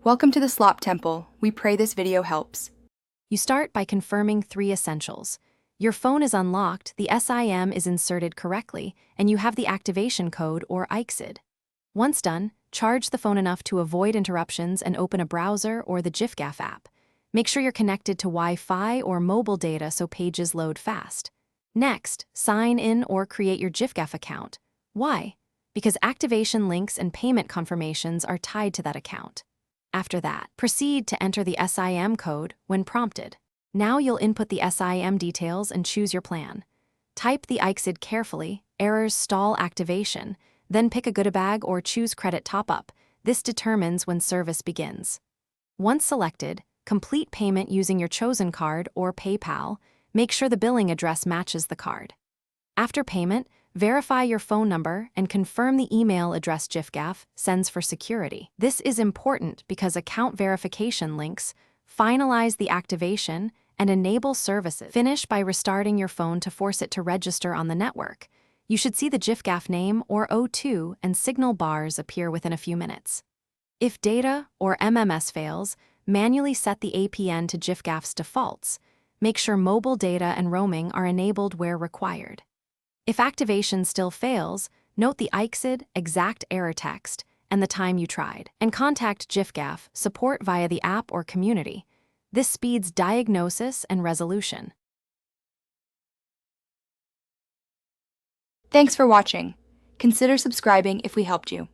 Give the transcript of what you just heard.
Welcome to the Slop Temple. We pray this video helps. You start by confirming 3 essentials. Your phone is unlocked, the SIM is inserted correctly, and you have the activation code or ICSID. Once done, charge the phone enough to avoid interruptions and open a browser or the GiffGaff app. Make sure you're connected to Wi-Fi or mobile data so pages load fast. Next, sign in or create your GiffGaff account. Why? Because activation links and payment confirmations are tied to that account. After that, proceed to enter the SIM code when prompted. Now you'll input the SIM details and choose your plan. Type the ICSID carefully, errors stall activation, then pick a goodie-bag or choose credit top-up. This determines when service begins. Once selected, complete payment using your chosen card or PayPal. Make sure the billing address matches the card. After payment, verify your phone number and confirm the email address GiffGaff sends for security. This is important because account verification links finalize the activation and enable services. Finish by restarting your phone to force it to register on the network. You should see the GiffGaff name or O2 and signal bars appear within a few minutes. If data or MMS fails, manually set the APN to GiffGaff's defaults. Make sure mobile data and roaming are enabled where required. If activation still fails, note the ICSID, exact error text, and the time you tried, and contact GiffGaff support via the app or community. This speeds diagnosis and resolution. Thanks for watching. Consider subscribing if we helped you.